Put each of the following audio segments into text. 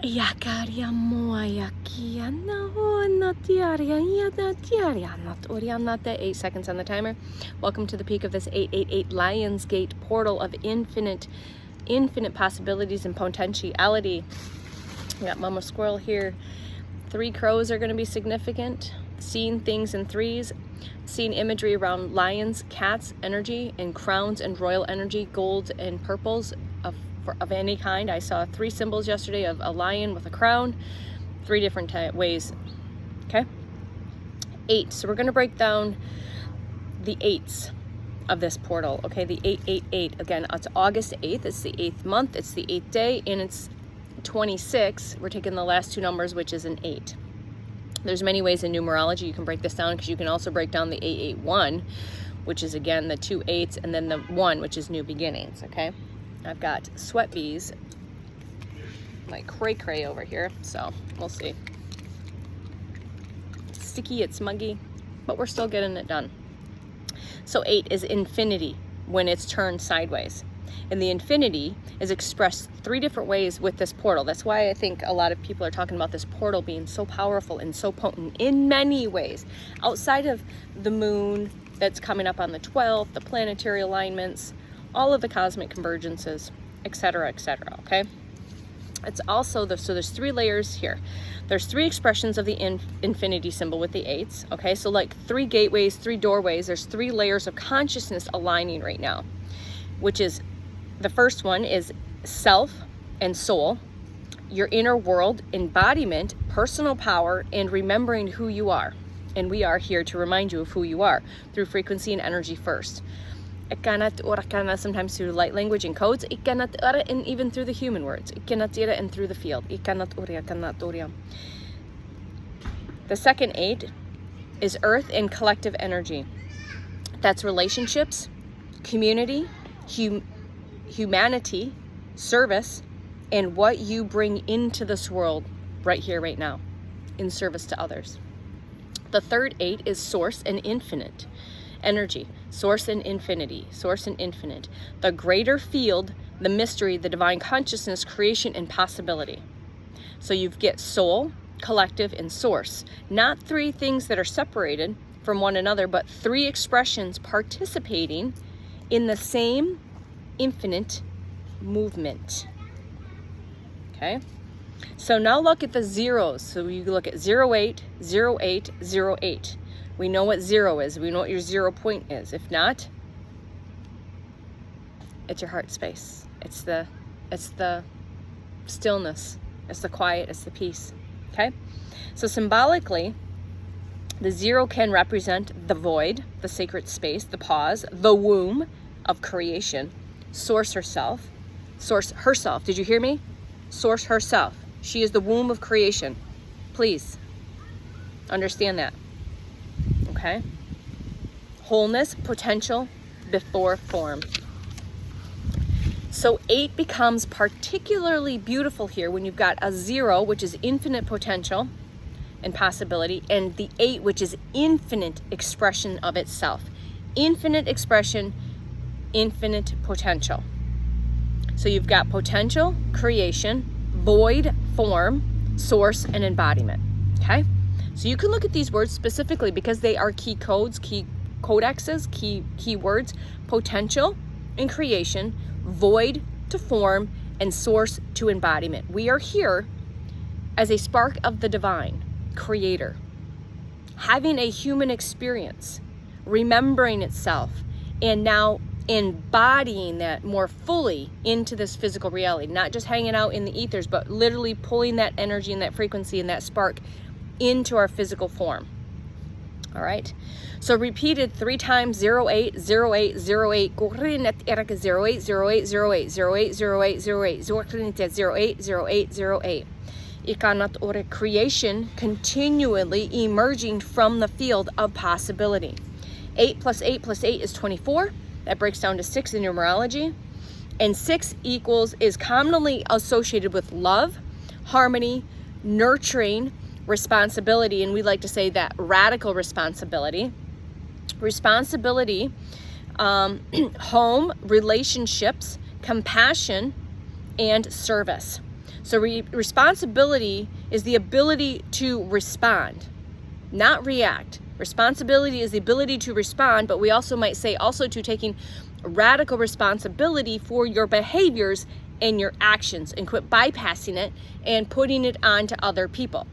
Yakaria moya kia na ho na tiaria ya na tiaria not oria not 8 seconds on the timer. Welcome to the peak of this 888 Lionsgate portal of infinite possibilities and potentiality. We got Mama Squirrel here. 3 crows are going to be significant. Seeing things in threes, seeing imagery around lions, cats, energy, and crowns and royal energy, golds and purples of any kind. I saw 3 symbols yesterday of a lion with a crown, 3 different ways. Okay? 8. So we're going to break down the 8s of this portal. Okay, the 888. Again, it's August 8th. It's the 8th month. It's the 8th day, and it's 26. We're taking the last 2 numbers, which is an 8. There's many ways in numerology you can break this down, because you can also break down the 881, which is again the 2 8s, and then the 1, which is new beginnings. Okay, I've got sweat bees like cray over here, so we'll see. It's sticky, it's muggy, but we're still getting it done. So 8 is infinity when it's turned sideways. And the infinity is expressed 3 different ways with this portal. That's why I think a lot of people are talking about this portal being so powerful and so potent in many ways. Outside of the moon that's coming up on the 12th, the planetary alignments, all of the cosmic convergences, etc., okay? It's also, so there's 3 layers here. There's 3 expressions of the infinity symbol with the 8s, okay? So like 3 gateways, 3 doorways, there's 3 layers of consciousness aligning right now, which is, the first one is self and soul, your inner world, embodiment, personal power, and remembering who you are. And we are here to remind you of who you are through frequency and energy first. Sometimes through light language and codes, and even through the human words, and through the field. The second 8 is earth and collective energy. That's relationships, community, humanity, service, and what you bring into this world right here, right now, in service to others. The third 8 is source and infinite energy, source and infinity, source and infinite, the greater field, the mystery, the divine consciousness, creation, and possibility. So you get soul, collective, and source. Not 3 things that are separated from one another, but 3 expressions participating in the same infinite movement. Okay? So now look at the zeros. So you look at 08, 08, 08. We know what 0 is. We know what your 0 point is. If not, it's your heart space. It's the stillness. It's the quiet. It's the peace. Okay? So symbolically, the 0 can represent the void, the sacred space, the pause, the womb of creation. Source herself. Did you hear me? Source herself. She is the womb of creation. Please understand that. Okay? Wholeness, potential, before form. So 8 becomes particularly beautiful here when you've got a 0, which is infinite potential and possibility, and the 8, which is infinite expression of itself. Infinite expression, infinite potential. So you've got potential, creation, void, form, source, and embodiment. Okay? So you can look at these words specifically because they are key codes, key codexes, key words. Potential and creation, void to form, and source to embodiment. We are here as a spark of the divine creator, having a human experience, remembering itself, and now embodying that more fully into this physical reality, not just hanging out in the ethers, but literally pulling that energy and that frequency and that spark into our physical form. All right, so repeated 3 times: 08, 08, 08, 08, 08, 08, 08, 08, 08, 08. Ikanat ore, creation continually emerging from the field of possibility. 8 plus 8 plus 8 is 24. That breaks down to 6 in numerology. And 6 is commonly associated with love, harmony, nurturing, responsibility, and we like to say that radical responsibility, home, relationships, compassion, and service. So responsibility is the ability to respond, not react. Responsibility is the ability to respond, but we also might say also to taking radical responsibility for your behaviors and your actions, and quit bypassing it and putting it on to other people.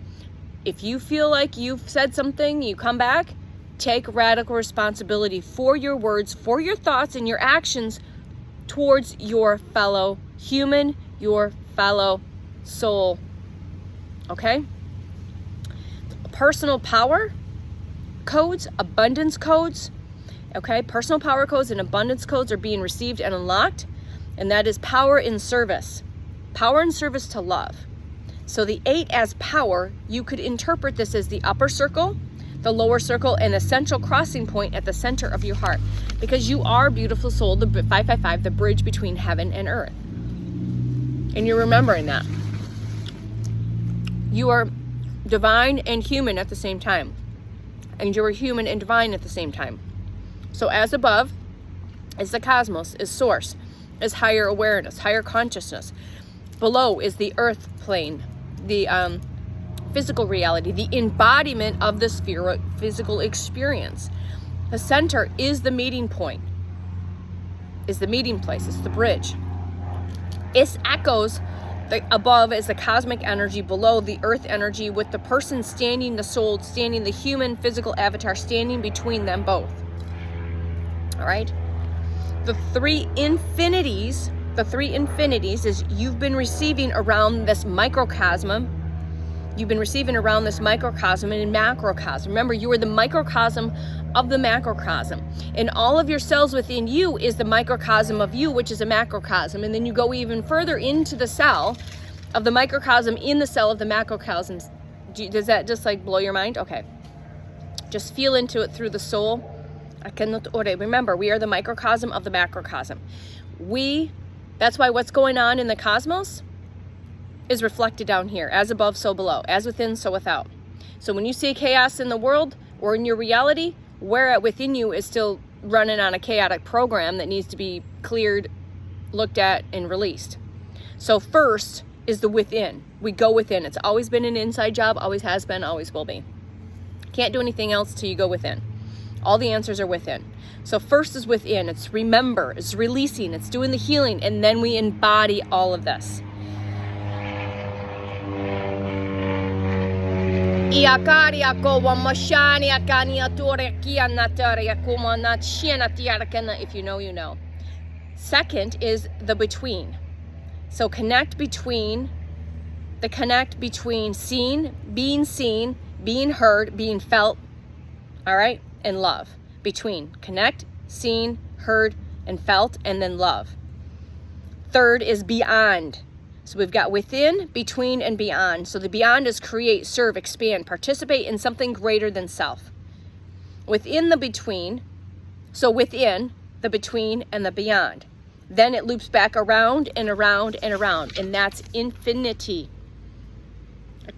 If you feel like you've said something, you come back, take radical responsibility for your words, for your thoughts, and your actions towards your fellow human, your fellow soul. Okay? Personal power codes, abundance codes. Okay? Personal power codes and abundance codes are being received and unlocked, and that is power in service. Power in service to love. So the 8 as power, you could interpret this as the upper circle, the lower circle, and the central crossing point at the center of your heart. Because you are beautiful soul, the 555, the bridge between heaven and earth. And you're remembering that. You are divine and human at the same time. And you are human and divine at the same time. So as above is the cosmos, is source, is higher awareness, higher consciousness. Below is the earth plane, the physical reality, the embodiment of the sphere physical experience. The center is the meeting point, is the meeting place, it's the bridge. It echoes, the above is the cosmic energy, below the earth energy, with the person standing, the soul standing, the human physical avatar standing between them both. All right? The three infinities is you've been receiving around this microcosm. You've been receiving around this microcosm and macrocosm. Remember, you are the microcosm of the macrocosm. And all of your cells within you is the microcosm of you, which is a macrocosm. And then you go even further into the cell of the microcosm in the cell of the macrocosm. Does that just like blow your mind? Okay. Just feel into it through the soul. Remember, we are the microcosm of the macrocosm. That's why what's going on in the cosmos is reflected down here, as above, so below, as within, so without. So when you see chaos in the world or in your reality, where within you is still running on a chaotic program that needs to be cleared, looked at, and released. So first is the within. We go within. It's always been an inside job, always has been, always will be. Can't do anything else till you go within. All the answers are within. So first is within. It's remember, it's releasing, it's doing the healing, and then we embody all of this. If you know, you know. Second is the between. So connect between seen, being heard, being felt, all right, and love. Between. Connect, seen, heard, and felt, and then love. Third is beyond. So we've got within, between, and beyond. So the beyond is create, serve, expand, participate in something greater than self. Within the between, so within the between and the beyond. Then it loops back around and around and around, and that's infinity.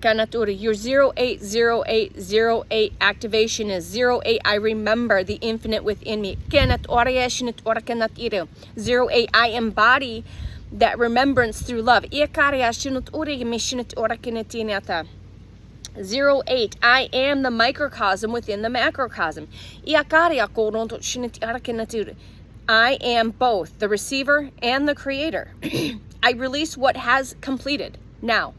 Your 080808 activation is 08. I remember the infinite within me. 08. I embody that remembrance through love. 08. I am the microcosm within the macrocosm. I am both the receiver and the creator. I release what has completed now.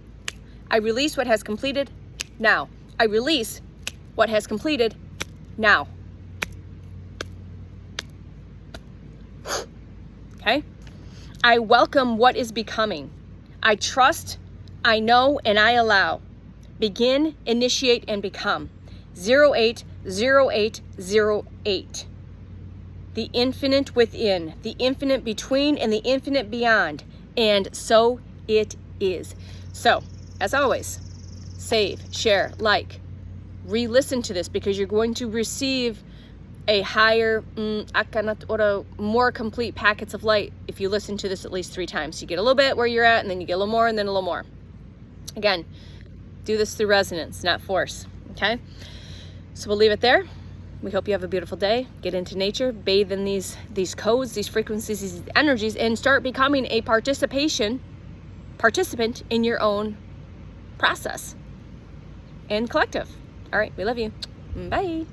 I release what has completed now. I release what has completed now. Okay? I welcome what is becoming. I trust, I know, and I allow. Begin, initiate, and become. 080808. The infinite within, the infinite between, and the infinite beyond. And so it is. So, as always, save, share, like, re-listen to this, because you're going to receive a higher, more complete packets of light if you listen to this at least 3 times. You get a little bit where you're at, and then you get a little more, and then a little more. Again, do this through resonance, not force, okay? So we'll leave it there. We hope you have a beautiful day. Get into nature, bathe in these codes, these frequencies, these energies, and start becoming a participation participant in your own process and collective. All right, we love you. Bye.